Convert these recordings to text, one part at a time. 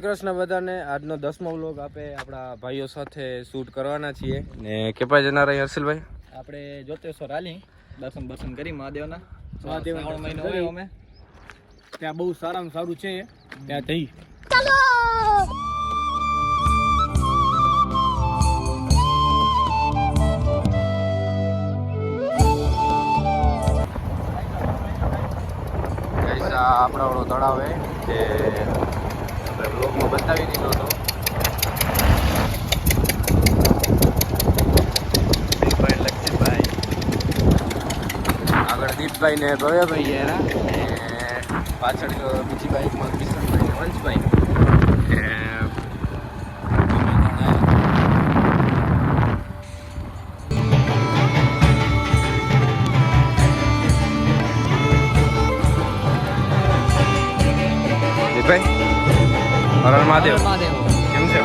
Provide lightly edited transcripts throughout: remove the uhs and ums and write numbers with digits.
કૃષ્ણ બધાને આજનો 10મો વ્લોગ આપણે આપણા ભાઈઓ સાથે શૂટ કરવાના છીએ ને કેપા જના રહી હર્ષલભાઈ આપણે જોતેશ્વર હાલી દર્શન કરી મહાદેવના શ્રાવણ મહિનો હોય અમે ત્યાં બહુ સારામાં સારું છે ત્યાં જઈ ચાલો આપણા ઓળો તળાવ છે જે બ્લોગમાં બતાવી દીધો હતો દીપભાઈ લક્ષિતભાઈ આગળ દીપભાઈ ને ભવ્યભાઈ એના પાછળ બીજી બાઈકમાં કિશનભાઈ ને વંશભાઈ હર મહાદેવ કેમ છે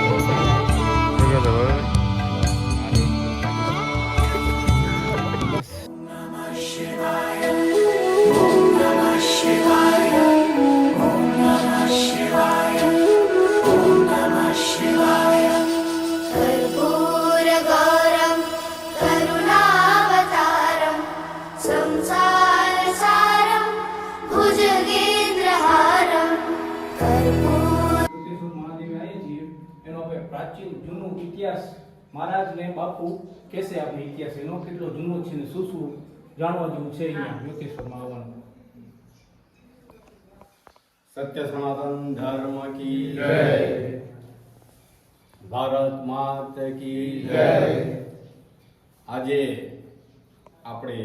પ્રાચીન જૂનો ઇતિહાસ મહારાજ ને બાપુ કેસે આપણે ઇતિહાસ એનો કેટલો જૂનો છે ને શું શું જાણવા જેવું છે અહીંયા યોગેશ્વરમાં આવવાનું સત્ય સનાતન ધર્મ કી જય ભારત માત કી જય આજે આપણે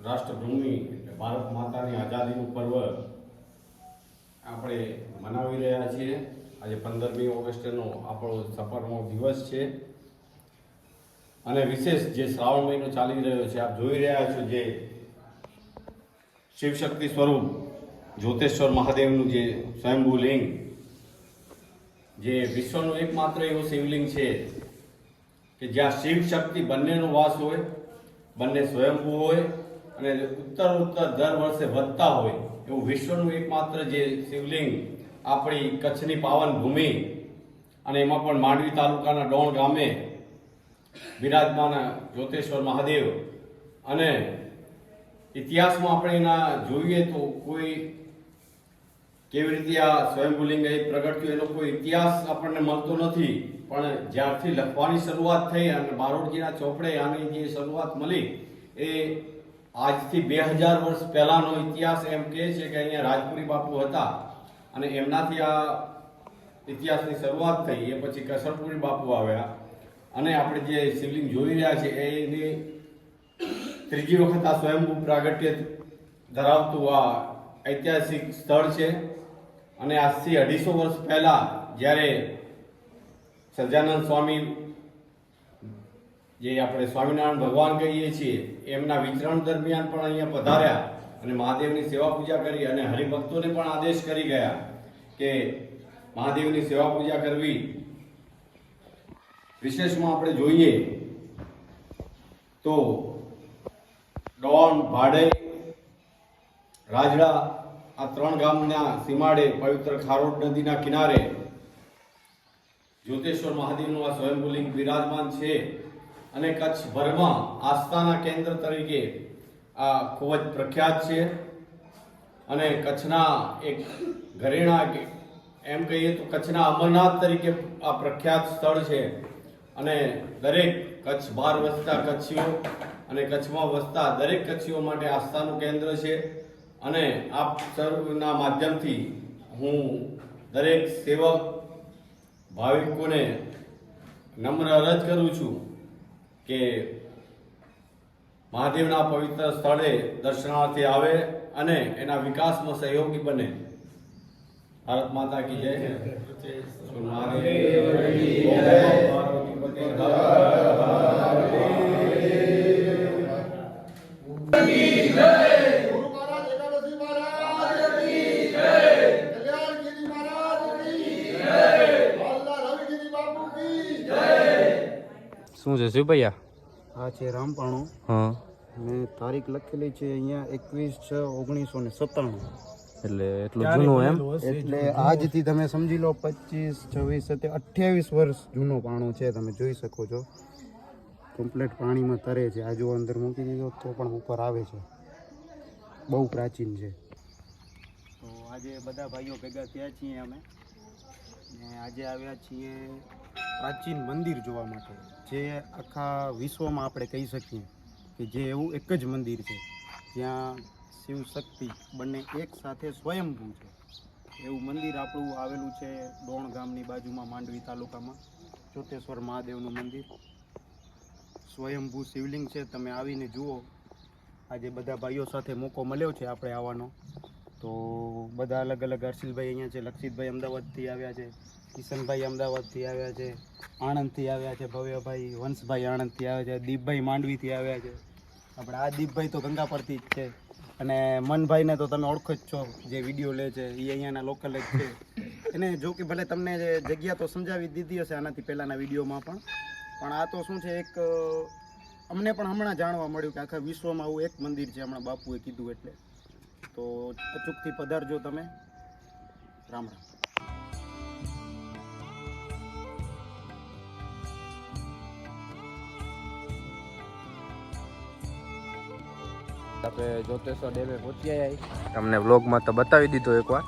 રાષ્ટ્રભૂમિ ભારત માતાની આઝાદીનું પર્વ આપણે મનાવી રહ્યા છીએ આજે 15મી ઓગસ્ટનો આપણો સફરનો દિવસ છે અને વિશેષ જે શ્રાવણ મહિનો ચાલી રહ્યો છે આપ જોઈ રહ્યા છો જે શિવશક્તિ સ્વરૂપ જોતેશ્વર મહાદેવનું જે સ્વયંભૂ લિંગ જે વિશ્વનું એકમાત્ર એવું શિવલિંગ છે કે જ્યાં શિવ શક્તિ બંનેનો વાસ હોય બંને સ્વયંભૂ હોય અને ઉત્તર દર વર્ષે વધતા હોય એવું વિશ્વનું એકમાત્ર જે શિવલિંગ આપણી કચ્છની પાવન ભૂમિ અને એમાં પણ માંડવી તાલુકાના ડોણ ગામે બિરાજમાન જોતેશ્વર મહાદેવ અને ઇતિહાસમાં આપણે એના જોઈએ તો કોઈ કેવી રીતે આ સ્વયંભૂલિંગ પ્રગટ થયું એનો કોઈ ઇતિહાસ આપણને મળતો નથી પણ જ્યારથી લખવાની શરૂઆત થઈ અને બારોટજીના ચોપડે આની જે શરૂઆત મળી એ આજથી 2000 વર્ષ પહેલાનો ઇતિહાસ એમ કહે છે કે અહીંયા રાજપુરી બાપુ હતા અને એમનાથી આ ઇતિહાસની શરૂઆત થઈ એ પછી કસરપુરી બાપુ આવ્યા અને આપણે જે શિવલિંગ જોઈ રહ્યા છે એની ત્રીજી વખત આ સ્વયંભૂ પ્રાગટ્ય ધરાવતું આ ઐતિહાસિક સ્થળ છે અને આજથી 250 વર્ષ પહેલા જ્યારે સહજાનંદ સ્વામી જે આપણે સ્વામિનારાયણ ભગવાન કહીએ છીએ એમના વિચરણ દરમિયાન પણ અહીંયા પધાર્યા અને મહાદેવની સેવા પૂજા કરી અને હરિભક્તોને પણ આદેશ કરી ગયા કે મહાદેવની સેવા પૂજા કરવી વિશેષમાં આપણે જોઈએ તો ડોણ ભાડે રાજડા આ 3 ગામના સીમાડે પવિત્ર ખારોડ નદીના કિનારે જોતેશ્વર મહાદેવનું આ સ્વયંભૂલિંગ બિરાજમાન છે અને કચ્છભરમાં આસ્થાના કેન્દ્ર તરીકે આ ખૂબ જ પ્રખ્યાત છે અને કચ્છના એક ઘરેણા એમ કહીએ તો કચ્છના અમરનાથ તરીકે આ પ્રખ્યાત સ્થળ છે અને દરેક કચ્છ બહાર વસતા કચ્છીઓ અને કચ્છમાં વસતા દરેક કચ્છીઓ માટે આસ્થાનું કેન્દ્ર છે અને આપ સર્વના માધ્યમથી હું દરેક સેવક ભાવિકોને નમ્ર અરજ કરું છું કે મહાદેવના પવિત્ર સ્થળે દર્શનાર્થે આવે અને એના વિકાસમાં સહયોગી બને ભારત માતા કી જય શું છે શિવભૈયા આ છે રામપાણું હા અને તારીખ લખેલી છે અહીંયા 21/6/1997 એટલે એટલું જૂનું એમ. એટલે આજથી તમે સમજી લો 25, 26, 28 વર્ષ જૂનો પાણો છે. તમે જોઈ શકો છો કમ્પ્લીટ પાણીમાં તરે છે. આ જો અંદર મૂકી દીધો તો પણ ઉપર આવે છે. બહુ પ્રાચીન છે. તો આજે બધા ભાઈઓ ભેગા થયા છીએ અમે, ને આજે આવ્યા છીએ પ્રાચીન મંદિર જોવા માટે, જે આખા વિશ્વમાં આપણે કહી શકીએ કે જે એવું એક જ મંદિર છે જ્યાં શિવ શક્તિ બંને એક સાથે સ્વયંભૂ છે. એવું મંદિર આપણું આવેલું છે ડોણ ગામની બાજુમાં, માંડવી તાલુકામાં. જોતેશ્વર મહાદેવનું મંદિર, સ્વયંભૂ શિવલિંગ છે. તમે આવીને જુઓ. આજે બધા ભાઈઓ સાથે મોકો મળ્યો છે આપણે આવવાનો, તો બધા અલગ અલગ. હર્ષિલભાઈ અહીંયા છે, લક્ષિતભાઈ અમદાવાદથી આવ્યા છે, કિશનભાઈ અમદાવાદથી આવ્યા છે, આણંદથી આવ્યા છે, ભવ્યભાઈ વંશભાઈ આણંદથી આવ્યા છે, દીપભાઈ માંડવીથી આવ્યા છે. આપણે આ દીપભાઈ તો ગંગાપરથી જ છે, અને મનભાઈને તો તમે ઓળખો જ છો, જે વિડીયો લે છે એ અહીંયાના લોકલ જ છે. એને જો કે ભલે તમને જગ્યા તો સમજાવી દીધી હશે આનાથી પહેલાંના વિડીયોમાં પણ આ તો શું છે, એક અમને પણ હમણાં જાણવા મળ્યું કે આખા વિશ્વમાં આવું એક મંદિર છે. હમણાં બાપુએ કીધું એટલે તો અચૂકથી પધારજો તમે. રામ રામ. આપણે જોતેશ્વર ડેમે પહોંચી આવ્યા. તમને વ્લોગમાં તો બતાવી દીધો એકવાર.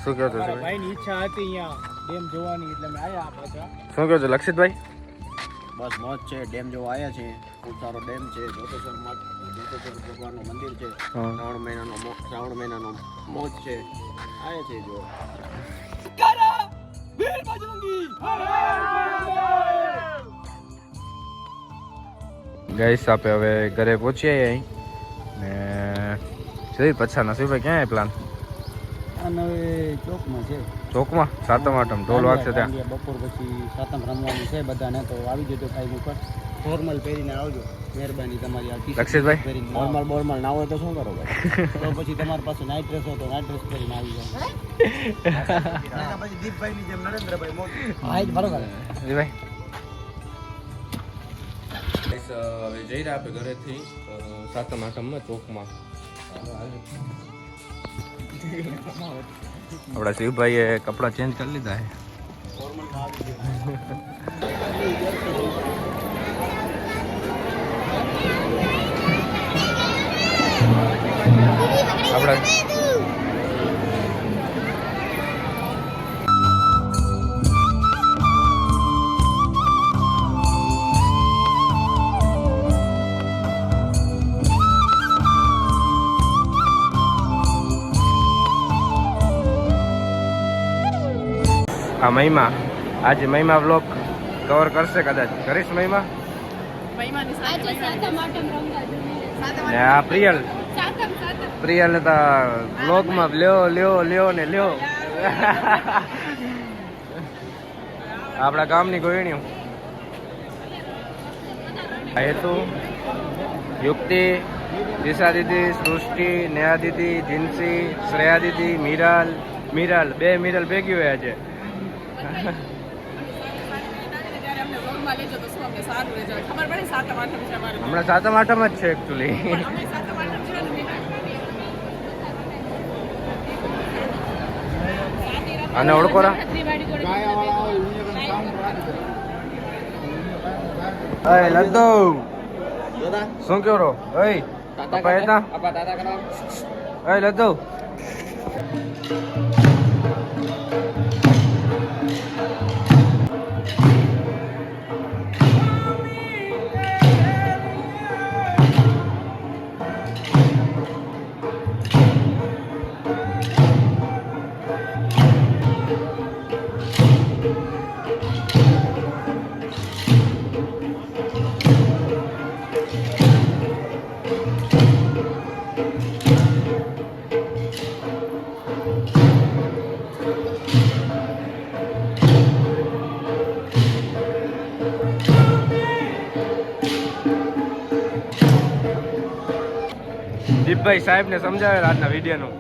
શું કહો છો ભાઈની ઈચ્છા હતી અહીંયા ડેમ જોવાની, એટલે અમે આવ્યા પાછા. શું કહો છો લક્ષિતભાઈ? બસ મોજ છે. ડેમ જોવા આવ્યા છે. ખૂબ સારો ડેમ છે. જોતેશ્વર ભગવાનનું મંદિર છે. શ્રાવણ મહિનાનો મોજ છે. આવ્યા છે જો. ગાઈસ આપણે હવે ઘરે પહોંચી આવ્યા ને જોઈ પછાના શું ભાઈ ક્યાં પ્લાન? અને હવે ચોકમાં છે. ચોકમાં સાતમ આઠમ ઢોલ વાગશે ત્યાં. બપોર પછી સાતમ રમવાની છે બધાને, તો આવી જજો ટાઈમ ઉપર. ફોર્મલ પહેરીને આવજો, મહેરબાની તમારી. આ લક્ષિતભાઈ નોર્મલ ના હોય તો શું કરો ભાઈ? તો પછી તમારી પાસે નાઇટ ડ્રેસ હોય તો નાઇટ ડ્રેસ પહેરીને આવી જાવ. પછી દીપભાઈની જેમ નરેન્દ્રભાઈ મોદી. હા, જ બરોબર ભાઈ. હવે જઈ રહ્યા આપણે ઘરેથી સાતમ આઠમમાં ચોકમાં. આપણા શિવભાઈએ કપડાં ચેન્જ કરી લીધા છે. આપણા આ મહિમા આજે મહિમા વ્લોગ કવર કરશે કદાચ. કરીશ મહિમા? ને આ પ્રિયલ ને તો વ્લોગમાં લ્યો ને લ્યો. આપણા ગામની ગોયણીઓ હેતુ, યુક્તિ, દિશા દીદી, સૃષ્ટિ, નેહા દીદી, જીન્સી, શ્રેયા દીદી, મિરાલ બે મિરાલ ભેગી હોય આજે. હમણાં સાતમ આઠમ જ છે એકચ્યુઅલી. અને ઓળખોરા લદ્દો શું કહો રો? લદ્દો દીપભાઈ સાહેબ ને સમજાવે આજના વિડીયોનું.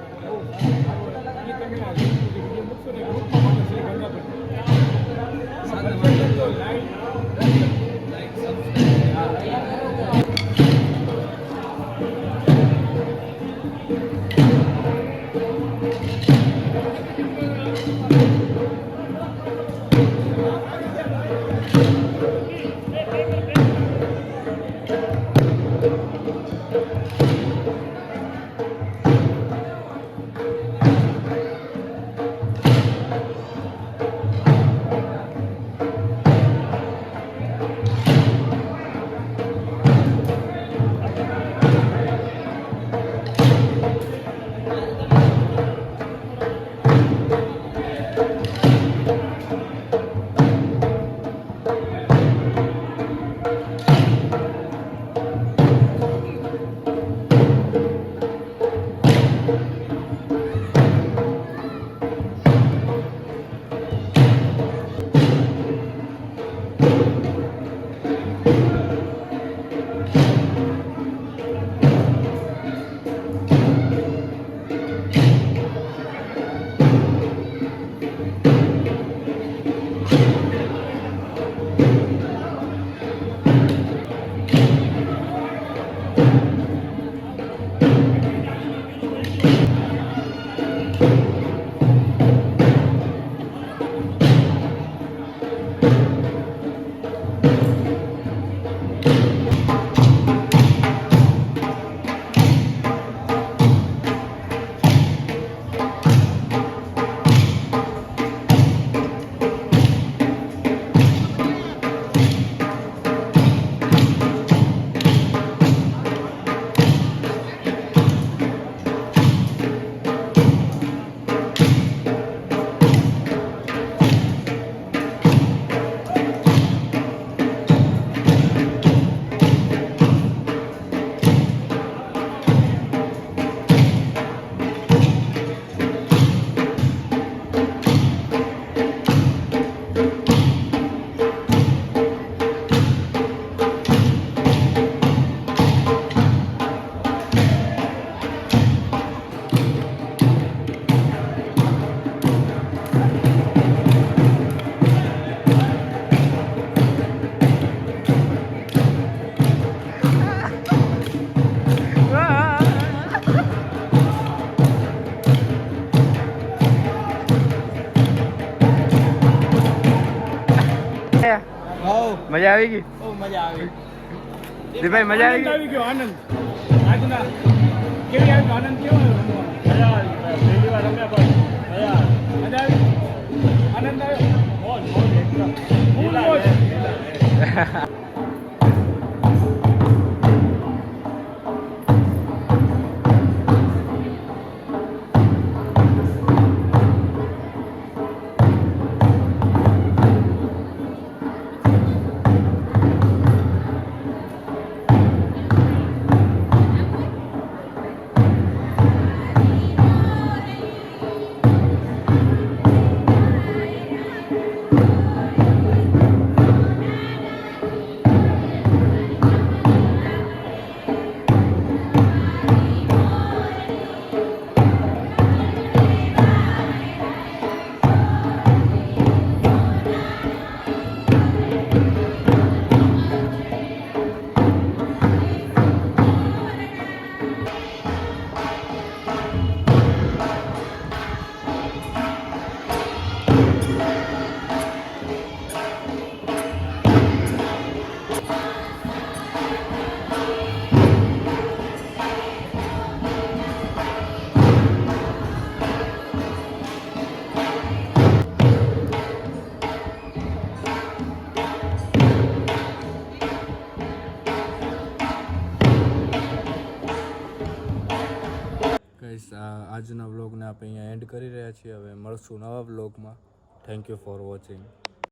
મજા આવી ગઈ બહુ મજા આવી દીભાઈ મજા આવી ગઈ ગયો આનંદ આજના કેવી આવ્યો આનંદ કેવો આવ્યો મજા આવી પહેલી વાર રમ્યા પણ મજા આવી આનંદ આવ્યો મોજ મોજ એકદમ ફૂલ મોજ ગાઈસ આજના વ્લોગને આપણે અહીંયા એન્ડ કરી રહ્યા છીએ હવે મળશું નવા વ્લોગમાં થેન્ક યુ ફોર વોચિંગ